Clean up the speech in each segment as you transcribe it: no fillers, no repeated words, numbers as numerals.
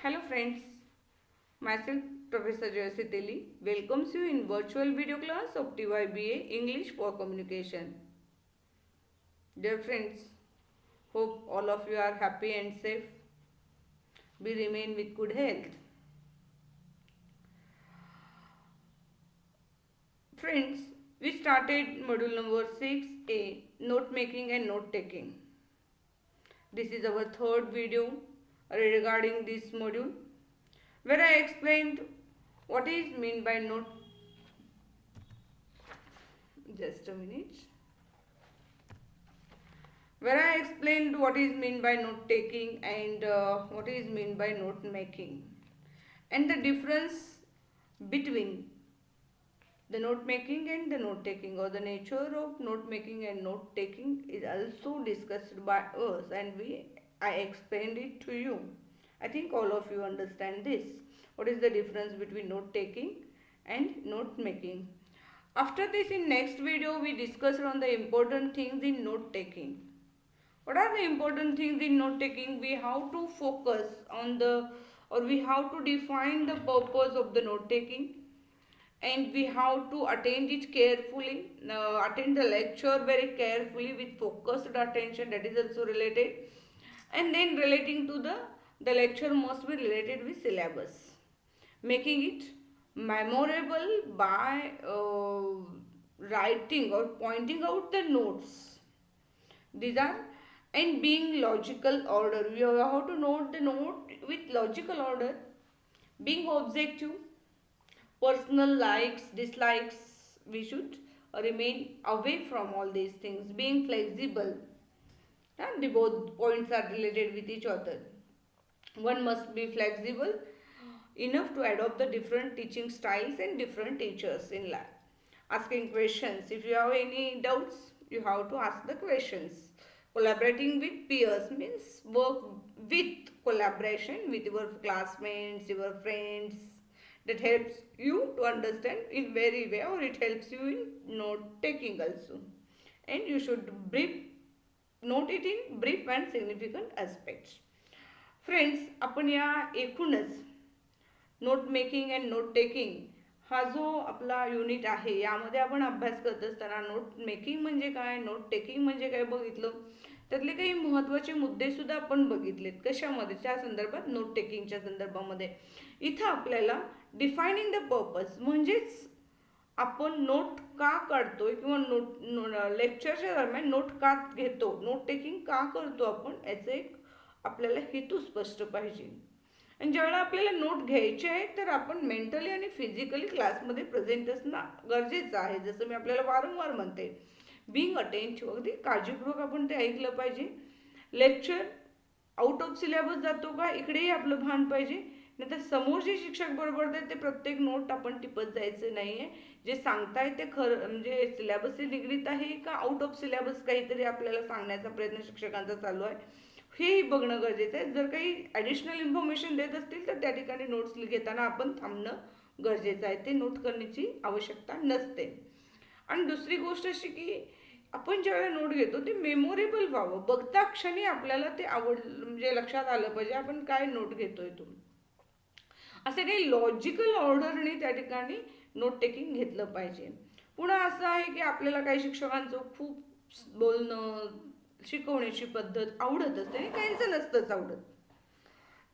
Hello friends, myself Professor Joyce Teli welcomes you in virtual video class of TYBA English for Communication. Dear friends, hope all of you are happy and safe. We remain with good health. Friends, we started module number 6A, note making and note taking. This is our third video regarding this module where I explained what is meant by note. Just a minute. Where I explained what is meant by note taking and what is meant by note making, and the difference between the note making and the note taking, or the nature of note making and note taking is also discussed by us, and I explained it to you. I think all of you understand this. What is the difference between note taking and note making? After this, in next video we discussed on the important things in note taking. What are the important things in note taking? We have to focus on the, or we have to define the purpose of the note taking, and we have to attend it carefully, attend the lecture very carefully with focused attention. That is also related. And then relating to the lecture must be related with syllabus, making it memorable by writing or pointing out the notes. These are, and being logical order. We have to note the note with logical order. Being objective, personal likes, dislikes, we should remain away from all these things. Being flexible, and the both points are related with each other. One must be flexible enough to adopt the different teaching styles and different teachers in lab. Asking questions. If you have any doubts, you have to ask the questions. Collaborating with peers means work with collaboration with your classmates, your friends. That helps you to understand in very way, or it helps you in note taking also. And you should brief, note it in brief and significant aspects. Friends, आपण या एकूणच note making and note taking हा जो आपला unit आहे यामध्ये आपण अभ्यास करत असताना नोट मेकिंग म्हणजे काय, नोट टेकिंग म्हणजे काय बघितलं. त्यातले काही महत्त्वाचे मुद्दे सुद्धा आपण बघितलेत. कशामध्ये? त्या संदर्भात, नोट टेकिंगच्या संदर्भामध्ये. इथं आपल्याला डिफायनिंग द पर्पज म्हणजेच आपण नोट का काढतोय किंवा लेक्चरच्या दरम्यान नोट का घेतो, नोट टेकिंग का करतो आपण, याचं एक आपल्याला हेतू स्पष्ट पाहिजे. आणि ज्यावेळेला आपल्याला नोट घ्यायचे आहे तर आपण मेंटली आणि फिजिकली क्लासमध्ये प्रेझेंट असणं गरजेचं आहे. जसं मी आपल्याला वारंवार म्हणते, बिंग अटेंटिव्ह, अगदी काळजीपूर्वक आपण ते ऐकलं पाहिजे. लेक्चर आउट ऑफ सिलेबस जातो का, इकडेही आपलं भान पाहिजे. नाहीतर समोर जे शिक्षक बरोबर आहेत ते प्रत्येक नोट आपण टिपत जायचं नाही आहे. जे सांगताय ते खरं म्हणजे सिलेबसशी निगडीत आहे का आउट ऑफ सिलेबस काहीतरी आपल्याला सांगण्याचा प्रयत्न शिक्षकांचा चालू आहे, हेही बघणं गरजेचं आहे. जर काही ॲडिशनल इन्फॉर्मेशन देत असतील तर त्या ठिकाणी नोट्स घेताना आपण थांबणं गरजेचं आहे. ते नोट करण्याची आवश्यकता नसते. आणि दुसरी गोष्ट अशी की आपण ज्यावेळेला नोट घेतो ते मेमोरेबल व्हावं. बघता क्षणी आपल्याला ते म्हणजे लक्षात आलं पाहिजे आपण काय नोट घेतोय तो. असे काही लॉजिकल ऑर्डरने त्या ठिकाणी नोट टेकिंग घेतलं पाहिजे. पुन्हा असं आहे की आपल्याला काही शिक्षकांचं खूप बोलणं, शिकवण्याची पद्धत आवडत असते आणि काहींचं नसतंच आवडत.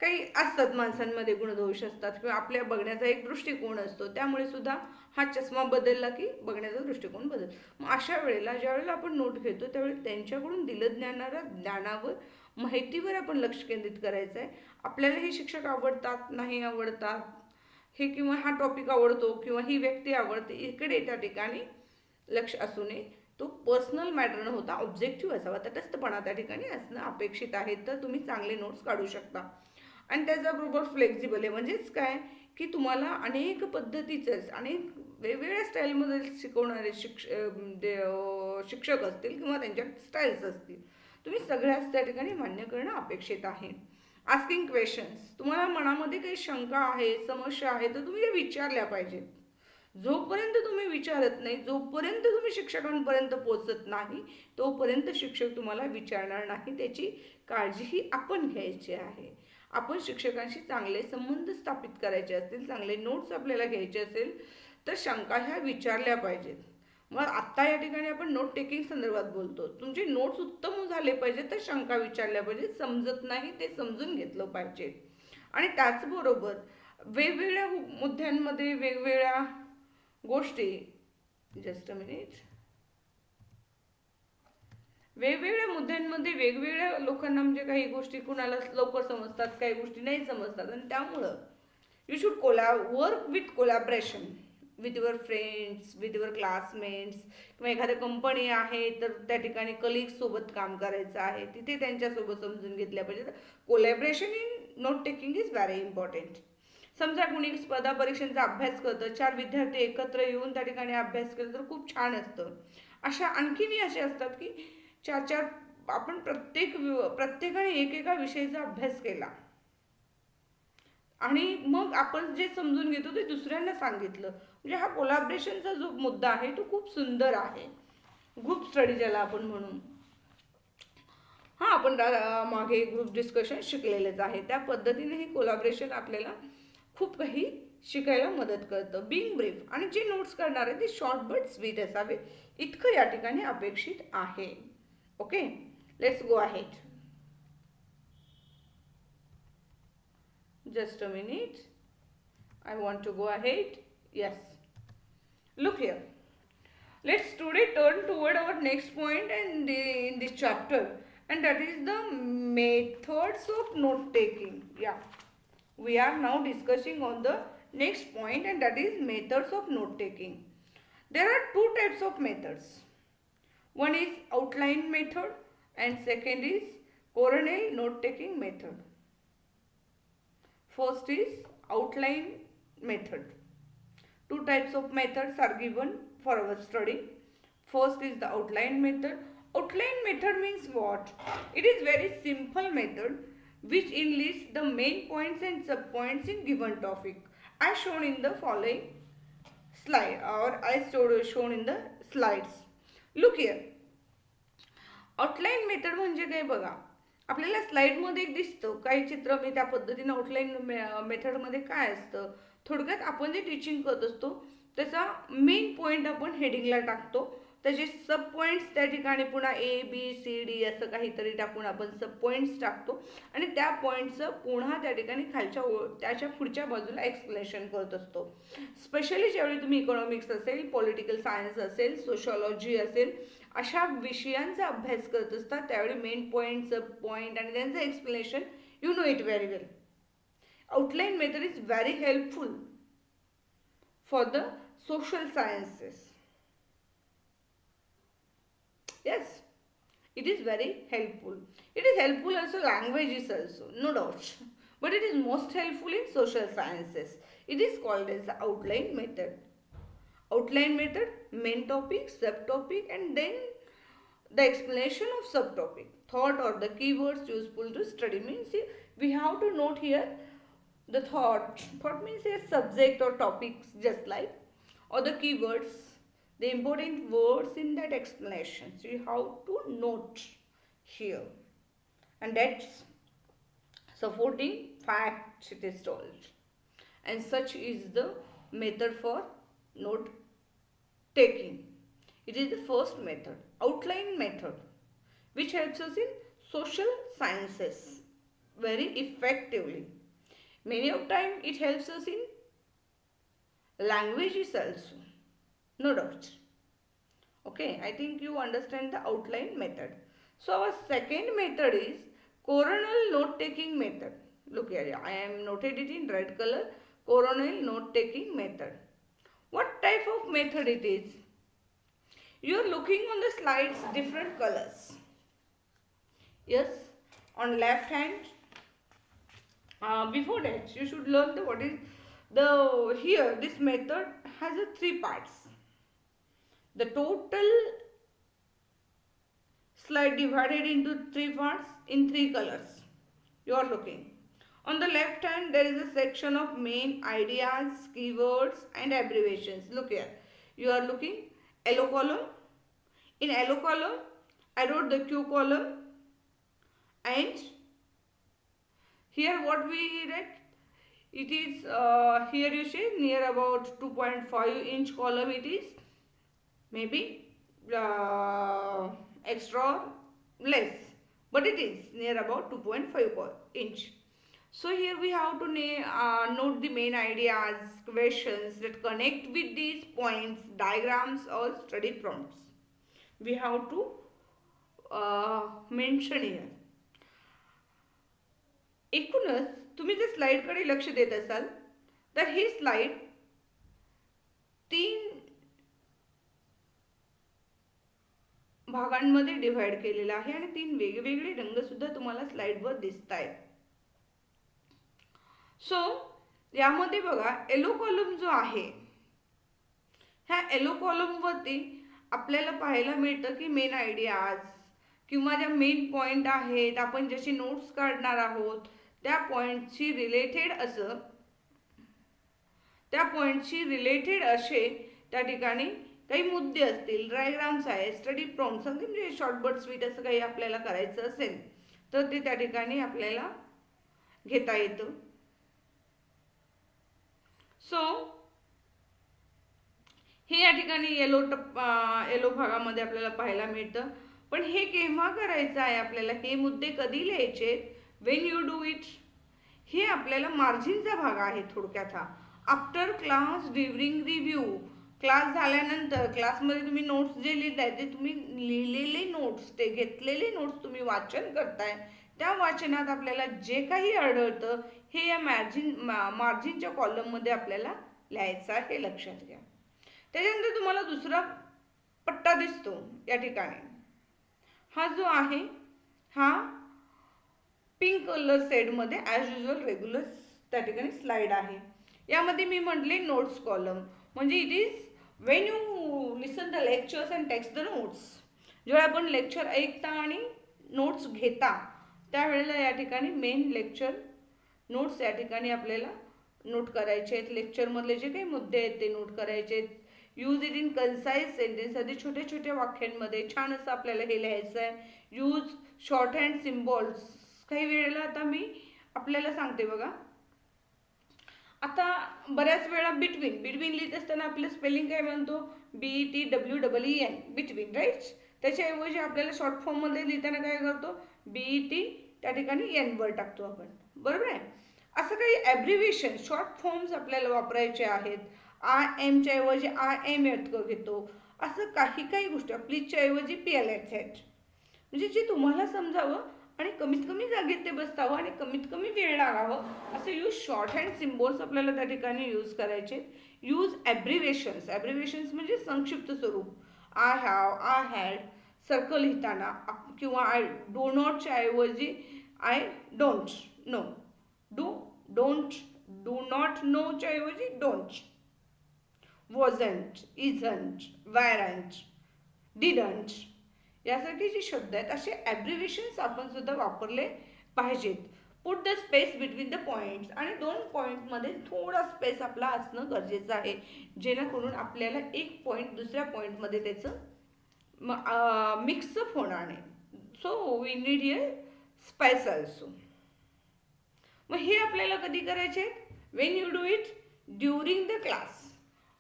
काही असतात माणसांमध्ये गुणदोष असतात किंवा आपल्या बघण्याचा एक दृष्टिकोन असतो. त्यामुळे सुद्धा हा चष्मा बदलला की बघण्याचा दृष्टिकोन बदलतो. मग अशा वेळेला ज्यावेळेला आपण नोट घेतो त्यावेळी त्यांच्याकडून दिलं ज्ञानावर, माहितीवर आपण लक्ष केंद्रित करायचं आहे. आपल्याला हे शिक्षक आवडतात, नाही आवडतात, हे किंवा हा टॉपिक आवडतो किंवा ही व्यक्ती आवडते, इकडे त्या ठिकाणी लक्ष असू नये. तो पर्सनल मॅटर न होता ऑब्जेक्टिव्ह असावा, तटस्थपणा त्या ठिकाणी असणं अपेक्षित आहे. तर तुम्ही चांगले नोट्स काढू शकता. आणि त्याच्याबरोबर फ्लेक्झिबल आहे म्हणजेच काय की तुम्हाला अनेक पद्धतीचंच, अनेक वेगवेगळ्या स्टाईलमध्ये शिकवणारे शिक्षक असतील किंवा त्यांच्या स्टाईल्स असतील, तुम्ही सगळ्याच त्या ठिकाणी मान्य करणं अपेक्षित आहे. आस्किंग क्वेश्चन्स, तुम्हाला मनामध्ये काही शंका आहे, समस्या आहे तर तुम्ही त्या विचारल्या पाहिजेत. जोपर्यंत तुम्ही विचारत नाही, जोपर्यंत तुम्ही शिक्षकांपर्यंत पोहोचत नाही, तोपर्यंत शिक्षक तुम्हाला विचारणार नाही. त्याची काळजी ही आपण घ्यायची आहे. आपण शिक्षकांशी चांगले संबंध स्थापित करायचे असतील, चांगले नोट्स आपल्याला घ्यायचे असेल, तर शंका ह्या विचारल्या पाहिजेत. मग आत्ता या ठिकाणी आपण नोट टेकिंग संदर्भात बोलतो. तुमचे नोट्स उत्तम झाले पाहिजे तर शंका विचारल्या पाहिजेत. समजत नाही ते समजून घेतलं पाहिजे. आणि त्याचबरोबर वेगवेगळ्या मुद्द्यांमध्ये वेगवेगळ्या गोष्टी, जस्ट अ मिनिट, वेगवेगळ्या मुद्द्यांमध्ये वेगवेगळ्या लोकांना म्हणजे काही गोष्टी कुणाला लवकर समजतात, काही गोष्टी नाही समजतात, आणि त्यामुळं you should work with collaboration with your friends, with your classmates, किंवा एखाद्या कंपनी आहे तर त्या ठिकाणी कलिग्स सोबत काम करायचं आहे, तिथे त्यांच्यासोबत समजून घेतल्या पाहिजे. Collaboration in note taking is very important. समजा कुणी स्पर्धा परीक्षांचा अभ्यास करतं, 4 विद्यार्थी एकत्र येऊन त्या ठिकाणी अभ्यास केला तर खूप छान असतं. अशा आणखीनही असे असतात की 4 आपण प्रत्येकाने एकेका विषयाचा अभ्यास केला आणि मग आपण जे समजून घेतो ते दुसऱ्यांना सांगितलं. म्हणजे हा कोलॅबरेशनचा जो मुद्दा आहे तो खूप सुंदर आहे. ग्रुप स्टडी ज्याला आपण म्हणू. आपण मागे ग्रुप डिस्कशन शिकलेलेच आहे. त्या पद्धतीने हे कोलॅबरेशन आपल्याला खूप काही शिकायला मदत करतं. बिंग ब्रीफ, आणि जे नोट्स करणार आहे ते शॉर्ट बट स्वीट असावे इतकं या ठिकाणी अपेक्षित आहे. Okay, let's go ahead. Just a minute. I want to go ahead. Yes. Look here. Let's today turn toward our next point and in this chapter, and that is the methods of note taking. Yeah. We are now discussing on the next point, and that is methods of note taking. There are two types of methods. One is outline method and second is Cornell note taking method. First is outline method. Two types of methods are given for our study. First is the outline method. Outline method means what? It is very simple method which enlists the main points and subpoints in given topic as shown in the following slide, or as shown in the slides. Look here. Outline method म्हणजे काय बघा. आपल्याला स्लाइडमध्ये एक दिसतं काही चित्र, मी त्या पद्धतीने आउटलाईन मेथडमध्ये काय असतं, थोडक्यात आपण जे टीचिंग करत असतो त्याचा मेन पॉईंट आपण हेडिंगला टाकतो, त्याचे सब पॉईंट्स त्या ठिकाणी पुन्हा ABCD असं काहीतरी टाकून आपण सब पॉईंट्स टाकतो आणि त्या पॉईंटचं पुन्हा त्या ठिकाणी त्याच्या पुढच्या बाजूला एक्सप्लेनेशन करत असतो. स्पेशली ज्यावेळी तुम्ही इकॉनॉमिक्स असेल, पॉलिटिकल सायन्स असेल, सोशॉलॉजी असेल, अशा विषयांचा अभ्यास करत असतात त्यावेळी मेन पॉईंट, सब पॉईंट आणि त्यांचं explanation you know it very well. Outline method is very helpful for the social sciences. Yes, it is very helpful. It is helpful also languages also, no doubt. But it is most helpful in social sciences. It is called as the outline method. Outline method, main topic, subtopic, and then the explanation of subtopic. Thought or the keywords useful to study means we have to note here the thought. Thought means a subject or topics just like, or the keywords, the important words in that explanation. So you have to note here, and that's supporting facts it is told. And such is the method for note taking. It is the first method, outline method, which helps us in social sciences very effectively. Many of time it helps us in languages also, no doubt. Okay, I think you understand the outline method. So our second method is coronal note taking method. Look here, I am noted it in red color, coronal note taking method. What type of method it is? You are looking on the slides different colors. Yes, on left hand, before that you should learn what is the here this method has a 3 parts. The total slide divided into 3 parts in 3 colors. You are looking on the left hand, there is a section of main ideas, keywords and abbreviations. Look here, you are looking yellow column. In yellow column I wrote the Q column, and Here what we read, it is here you see near about 2.5 inch column, it is maybe extra or less, but it is near about 2.5 inch. So here we have to note the main ideas, questions that connect with these points, diagrams or study prompts. We have to mention here. एकूणच तुम्ही जर स्लाइडकडे लक्ष देत असाल तर ही slide 3 भागांमध्ये divide केलेला आहे आणि 3 वेगवेगळे रंग सुद्धा तुम्हाला स्लाइडवर दिसत आहेत. सो यामध्ये बघा येलो कॉलम जो आहे, ह्या येलो कॉलमवरती आपल्याला पाहायला मिळतं की मेन आयडियाज किंवा ज्या मेन पॉईंट आहेत, आपण जशी नोट्स काढणार आहोत त्या पॉईंटशी रिलेटेड असे त्या ठिकाणी काही मुद्दे असतील, डायग्राम्स आहेत, स्टडी प्रॉम्प्ट्स म्हणजे शॉर्टकट स्वीट असं काही आपल्याला करायचं असेल तर ते त्या ठिकाणी आपल्याला घेता येतं. सो हे या ठिकाणी येलो भागामध्ये आपल्याला पाहायला मिळतं. पण हे केव्हा करायचं आहे आपल्याला, हे मुद्दे कधी लिहायचे, वेन यू डू इट. हे आपल्याला मार्जिनचा भाग आहे थोडक्यात हा. After class, during review, class झाल्यानंतर क्लासमध्ये तुम्ही नोट्स जे लिहिताय ते तुम्ही लिहिलेले नोट्स, ते घेतलेले नोट्स तुम्ही वाचन करताय, त्या वाचनात आपल्याला जे काही आढळतं हे या मार्जिनच्या कॉलममध्ये आपल्याला लिहायचं आहे, हे लक्षात घ्या. त्याच्यानंतर तुम्हाला दुसरा पट्टा दिसतो या ठिकाणी, हा जो आहे हा पिंक कलर शेडमध्ये ॲज युजल रेग्युलर त्या ठिकाणी स्लाइड आहे. यामध्ये मी म्हटले नोट्स कॉलम, म्हणजे it is when you listen the lectures and text the notes. जेव्हा आपण लेक्चर ऐकता आणि नोट्स घेता त्यावेळेला या ठिकाणी मेन लेक्चर नोट्स या ठिकाणी आपल्याला नोट करायचे आहेत. लेक्चरमधले जे काही मुद्दे आहेत ते नोट करायचे आहेत. Use it in concise sentence, आधी छोट्या छोट्या वाक्यांमध्ये छान असं आपल्याला हे लिहायचं आहे. Use short hand symbols. काही वेळेला आता मी आपल्याला सांगते बघा, आता बऱ्याच वेळा बिटवीन लिहित असताना आपलं स्पेलिंग काय म्हणतो, BETWEEN, बिटवीन, राईट. त्याच्याऐवजी आपल्याला शॉर्ट फॉर्ममध्ये लिहिताना काय करतो, BET त्या ठिकाणी एन वर टाकतो आपण, बरोबर आहे. असं काही ॲब्रिव्हिएशन शॉर्ट फॉर्म्स आपल्याला वापरायचे आहेत. IMच्या ऐवजी IM घेतो. असं काही गोष्टी, प्लीजच्या ऐवजी PLZ, म्हणजे जे तुम्हाला समजावं आणि कमीत कमी जागेत ते बसतावं आणि कमीत कमी वेळ लागावं असं यूज शॉर्ट हँड सिम्बॉल्स आपल्याला त्या ठिकाणी यूज करायचे. यूज ॲब्रिव्हिएशन्स म्हणजे संक्षिप्त स्वरूप. I have, I had, circle लिहिताना, किंवा आय डो नॉटच्या ऐवजी I don't know, don't, do not नोच्या ऐवजी don't, wasn't, isn't, weren't, didn't, यासाठी जे शब्द आहेत असे ॲब्रिव्हिएशन्स आपण सुद्धा वापरले पाहिजेत. Put the space between the points, आणि 2 पॉईंटमध्ये थोडा स्पेस आपला असणं गरजेचं आहे, जेणेकरून आपल्याला एक पॉईंट दुसऱ्या पॉईंटमध्ये त्याचं मिक्सअप होणार नाही. So we need here space also. मग हे आपल्याला कधी करायचे, when you do it during the class.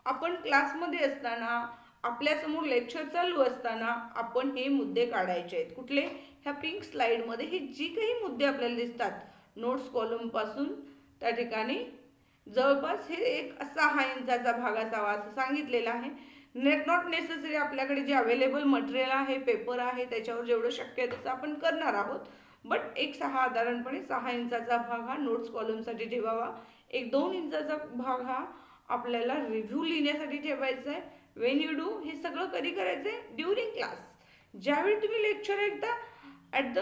आपण क्लासमध्ये असताना, आपल्यासमोर लेक्चर चालू असताना आपण हे मुद्दे काढायचे आहेत. कुठले, ह्या पिंक स्लाइडमध्ये हे जी काही मुद्दे आपल्याला दिसतात नोट्स कॉलमपासून त्या ठिकाणी जवळपास हे एक 6 इंचाचा भाग असावा असं सांगितलेलं आहे. नॉट नेसेसरी आपल्याकडे जे अवेलेबल मटेरियल आहे, पेपर आहे, त्याच्यावर जेवढं शक्य आहे तसं आपण करणार आहोत. बट एक साधारणपणे 6 इंचाचा भाग हा नोट्स कॉलमसाठी ठेवावा. एक 2 इंचाचा भाग हा आपल्याला रिव्ह्यू लिहिण्यासाठी ठेवायचा आहे. वेन यू डू, हे सगळं कधी करायचं आहे, ड्युरिंग क्लास. ज्यावेळी तुम्ही लेक्चर ऐकता at the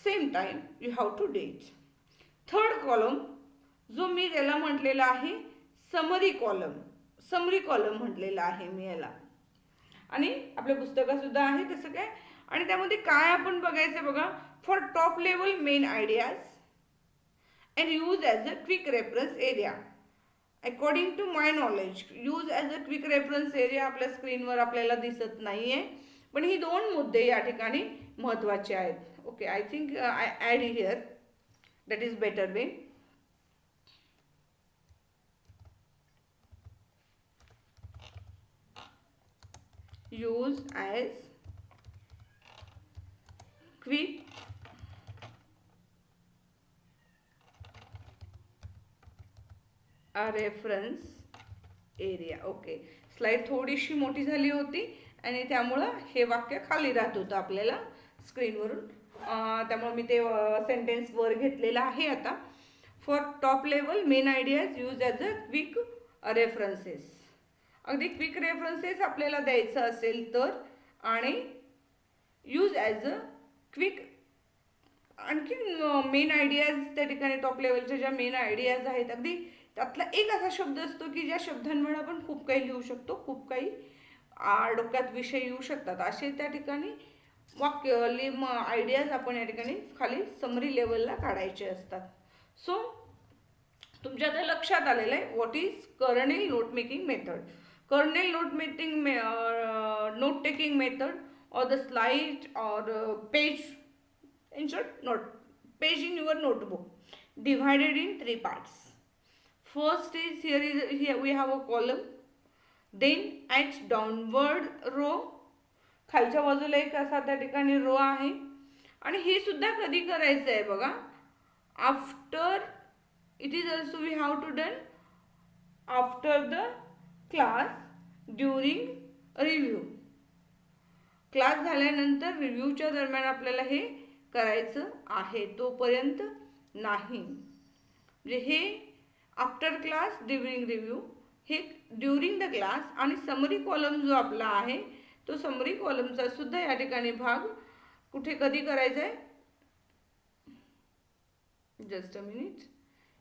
same time you have to do it. Third column जो मी त्याला म्हटलेला आहे समरी कॉलम म्हटलेला आहे मी याला, आणि आपल्या पुस्तकात सुद्धा आहे तसं काय. आणि त्यामध्ये काय आपण बघायचं बघा, for top level main ideas and use as a quick reference area. According to my knowledge, use as a quick reference area आपल्या स्क्रीनवर आपल्याला दिसत नाही आहे, पण ही 2 मुद्दे या ठिकाणी महत्त्वाचे आहेत. Okay, I think I add here that is better way. Use as quick reference area. Okay, slide थोडीशी मोठी झाली होती आणि त्यामुळं हे वाक्य खाली राहत होतं आपल्याला स्क्रीनवरून. त्यामुळे मी ते सेंटेन्स वर घेतलेलं आहे आता. For top level main ideas use as a quick references. अगदी क्विक रेफरन्सेस आपल्याला द्यायचं असेल तर, आणि यूज ॲज अ क्विक आणखी मेन आयडियाज त्या ठिकाणी टॉप लेवलच्या ज्या मेन आयडियाज आहेत, अगदी त्यातला एक असा शब्द असतो की ज्या शब्दांमुळे आपण खूप काही लिहू शकतो, खूप काही डोक्यात विषय येऊ शकतात. असे त्या ठिकाणी वाक्य आयडियाज आपण या ठिकाणी खाली समरी लेवलला काढायचे असतात. सो तुमच्या आता लक्षात आलेलं आहे what is kernel note making method. Kernel note taking method or the slide or page, in short note page in your notebook, divided in 3 parts. First is here we have a column, then at downward row, खालच्या बाजूला एक असा त्या ठिकाणी row आहे. आणि हे सुद्धा कधी करायचं आहे बघा, after it is also we have to done after the class during review. Class झाल्यानंतर रिव्ह्यूच्या दरम्यान आपल्याला हे करायचं आहे, तोपर्यंत नाही. म्हणजे हे आफ्टर क्लास ड्युरिंग रिव्ह्यू, हे ड्युरिंग द क्लास. आणि समरी कॉलम जो आपला आहे तो समरी कॉलमचा सुद्धा या ठिकाणी भाग कुठे कधी करायचा आहे, जस्ट अ मिनिट.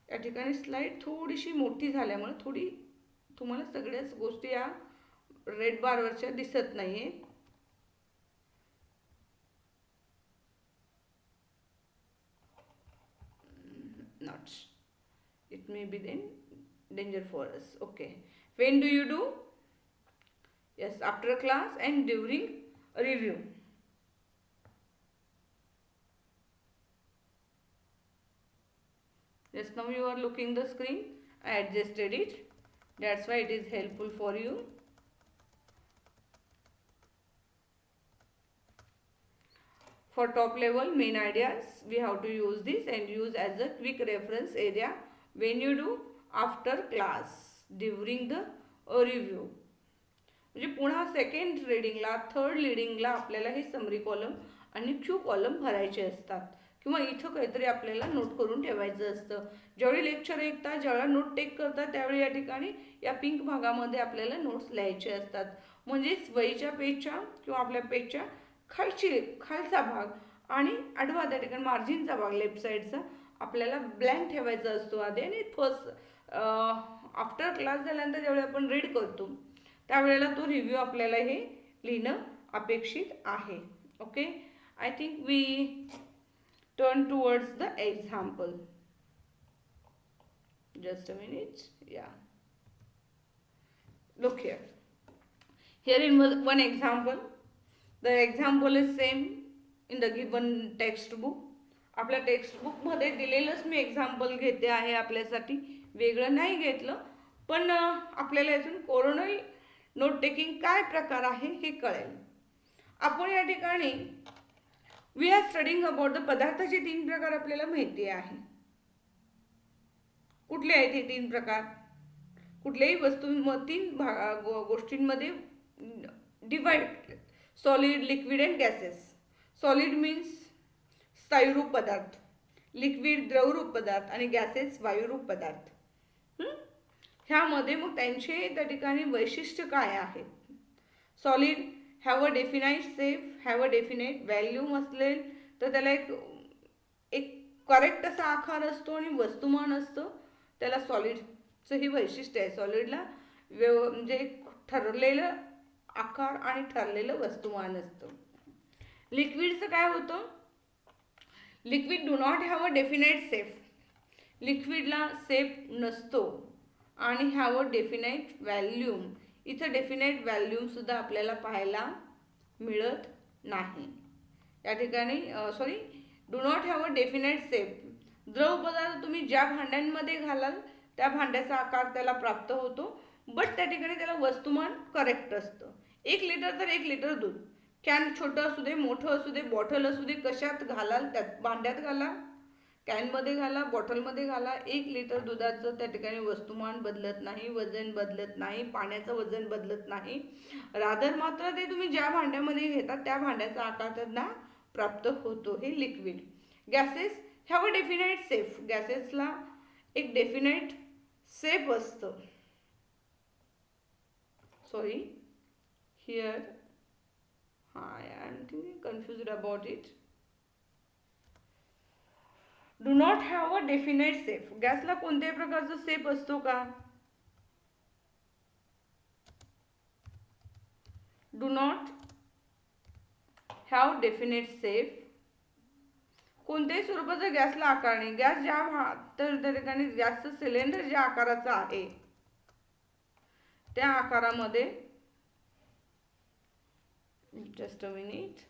या ठिकाणी स्लाइड थोडीशी मोठी झाल्यामुळे थोडी तुम्हाला सगळ्याच गोष्टी या रेड बारवरच्या दिसत नाही आहेत. Not, it may be then danger for us. Okay, when do you do? Yes, after class and during review. Just now you are looking the screen, I adjusted it, that's why it is helpful for you. For top level main ideas we have to use this and use as a quick reference area when you do after class during the review. म्हणजे पुन्हा second रीडिंगला third रीडिंगला आपल्याला हे summary column आणि Q column भरायचे असतात, किंवा इथं काहीतरी आपल्याला नोट करून ठेवायचं असतं. ज्यावेळी लेक्चर ऐकता, ज्यावेळेला नोट टेक करता, त्यावेळी या ठिकाणी या पिंक भागामध्ये आपल्याला नोट्स लिहायचे असतात. म्हणजेच वहीच्या पेजच्या किंवा आपल्या पेजच्या खालचा भाग आणि आडवा त्या ठिकाणी मार्जिनचा भाग लेफ्ट साईडचा आपल्याला ब्लँक ठेवायचा असतो आधी. आणि फर्स्ट आफ्टर क्लास झाल्यानंतर ज्यावेळी आपण रीड करतो त्यावेळेला तो रिव्ह्यू आपल्याला हे लिहिणं अपेक्षित आहे. Okay, I think we turn towards the example. Just a minute. Yeah, look here in one example. The example is same in the given textbook. आपल्या टेक्स्टबुकमध्ये दिलेलंच मी एक्झाम्पल घेते आहे आपल्यासाठी, वेगळं नाही घेतलं. पण आपल्याला यातून कोरोनल नोट टेकिंग काय प्रकार आहे हे कळेल. आपण या ठिकाणी we are studying about the पदार्थाचे 3 प्रकार आपल्याला माहिती आहे. कुठले आहेत हे 3 प्रकार? कुठल्याही वस्तू 3 गोष्टींमध्ये divide: solid, liquid and gases. Solid means स्थायूरूप पदार्थ, लिक्विड द्रवरूप पदार्थ आणि गॅसेस वायुरूप पदार्थ. ह्यामध्ये मग त्यांचे त्या ठिकाणी वैशिष्ट्य काय आहेत? Solid have a definite safe, have a definite volume असेल तर त्याला एक करेक्ट असा आकार असतो आणि वस्तुमान असतं, त्याला सॉलिडचं ही वैशिष्ट्य आहे. सॉलिडला म्हणजे ठरलेलं आकार आणि ठरलेलं वस्तुमान असतं. लिक्विडचं काय होतं? Liquid do not have a definite shape. लिक्विडला सेफ नसतो. आणि हॅव अ डेफिनाइट व्हॅल्यूम. इथं डेफिनाइट व्हॅल्यूमसुद्धा आपल्याला पाहायला मिळत नाही. या ठिकाणी do not have a definite shape द्रव पदार्थ तुम्ही ज्या भांड्यांमध्ये घालाल त्या भांड्याचा आकार त्याला प्राप्त होतो, बट त्या ठिकाणी त्याला वस्तुमान करेक्ट असतं. 1 लिटर तर 1 लिटर दूध, कॅन छोटं असू दे, मोठं असू दे, बॉटल असू दे, कशात घालाल त्यात, भांड्यात घाला, कॅनमध्ये घाला, बॉटलमध्ये घाला, 1 लिटर दुधाचं त्या ठिकाणी वस्तुमान बदलत नाही, वजन बदलत नाही, पाण्याचं वजन बदलत नाही. रादर मात्र ते तुम्ही ज्या भांड्यामध्ये घेता त्या भांड्याचा आकार त्यांना प्राप्त होतो. हे liquid. Gases have a definite shape. गॅसेसला एक डेफिनाइट सेफ असतं. Sorry, here I am thinking confused about it. Do not have a definite shape. गॅसला कोणत्याही प्रकारचा सेफ असतो का? Do not have definite shape. कोणत्याही स्वरूपाचा गॅसला आकार नाही. गॅस ज्या तर त्या ठिकाणी गॅसचं सिलेंडर ज्या आकाराचं आहे त्या आकारामध्ये, just a minute,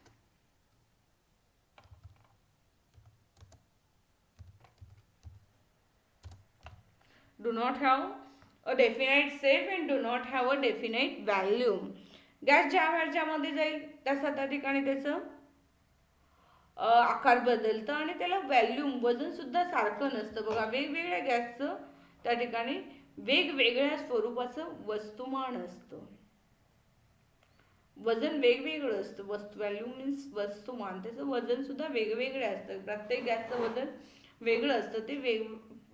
do not have a definite shape and do not have a definite volume. Gas ज्यामध्ये जाईल त्याचा त्या ठिकाणी त्याचं आकार बदलतं आणि त्याला व्हॅल्यूम वजन सुद्धा सारखं नसतं. बघा, वेगवेगळ्या गॅसचं त्या ठिकाणी वेगवेगळ्या स्वरूपाचं वस्तुमान असतं, वजन वेगवेगळं असतं. व्हॅल्यूम मीन्स वस्तुमान, त्याचं वजन सुद्धा वेगवेगळे असतं. प्रत्येक गॅसचं वजन वेगळं असतं, ते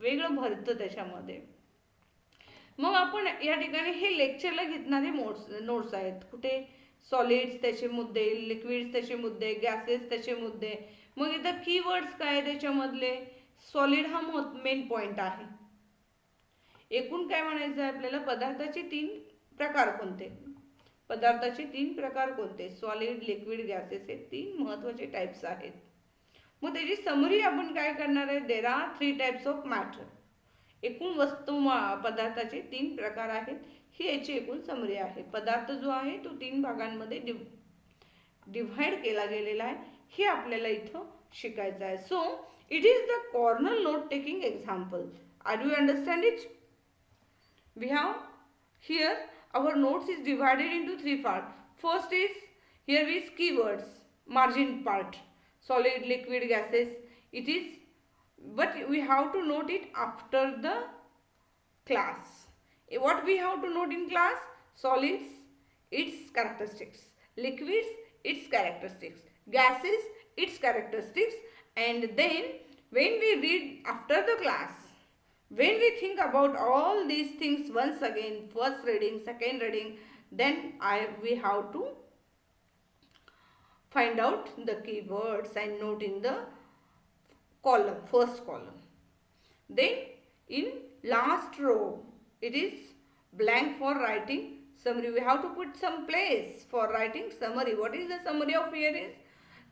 वेगळं भरतं त्याच्यामध्ये. मग आपण या ठिकाणी हे लेक्चरला घेतणारे नोट्स आहेत. कुठे? सॉलिड्स त्याचे मुद्दे, लिक्विड्स त्याचे मुद्दे, गॅसेस त्याचे मुद्दे. मग इथं कीवर्ड्स काय त्याच्यामधले? सॉलिड हा मेन पॉइंट आहे. एकूण काय म्हणायचं आहे आपल्याला? पदार्थाचे 3 प्रकार कोणते? पदार्थाचे 3 प्रकार कोणते? सॉलिड, लिक्विड, गॅसेस हे 3 महत्त्वाचे टाइप्स आहेत. मग त्याची समरी आपण काय करणार आहे? There are 3 types of matter. एकूण वस्तू पदार्थाचे 3 प्रकार आहेत, ही याची एकूण समरी आहे. पदार्थ जो आहे तो 3 भागांमध्ये डिव्हाइड केला गेलेला आहे, हे आपल्याला इथं शिकायचं आहे. So it is the corner note taking example. Are you understand it? We have here our notes is divided into 3 parts. First is, here is keywords, margin part, solid, liquid, gases. It is, but we have to note it after the class. What we have to note in class? Solids, its characteristics, liquids, its characteristics, gases, its characteristics, and then when we read after the class, when we think about all these things once again, first reading, second reading, then we have to find out the keywords and note in the column, first column. Then in last row, it is blank for writing summary. We have to put some place for writing summary. What is the summary of here is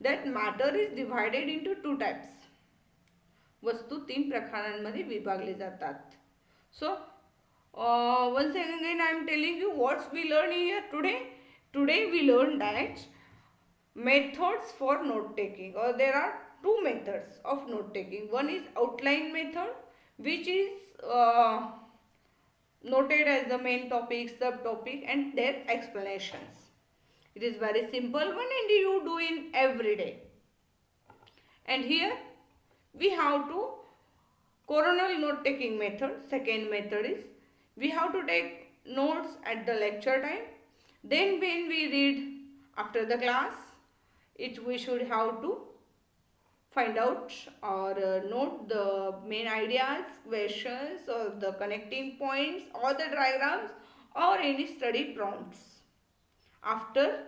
that matter is divided into 2 types. वस्तू 3 प्रकारांमध्ये विभागले जातात. So once again I am telling you what we learn here today. Today we learn that methods for note taking, or there are 2 methods of note taking. One is outline method, which is noted as the main topic, subtopic, and their explanations. It is very simple one and you do in every day. And here we have to coronal note taking method. Second method is we have to take notes at the lecture time. Then when we read after the class, we should have to find out or note the main ideas, questions, or the connecting points, or the diagrams, or any study prompts after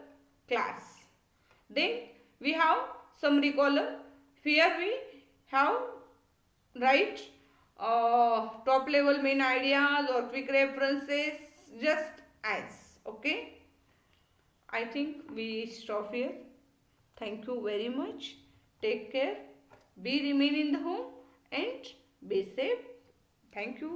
class. Then we have summary column. Here we have write top level main ideas or quick references, just as. Okay, I think we stop here. Thank you very much. Take care. Remain in the home and be safe. Thank you.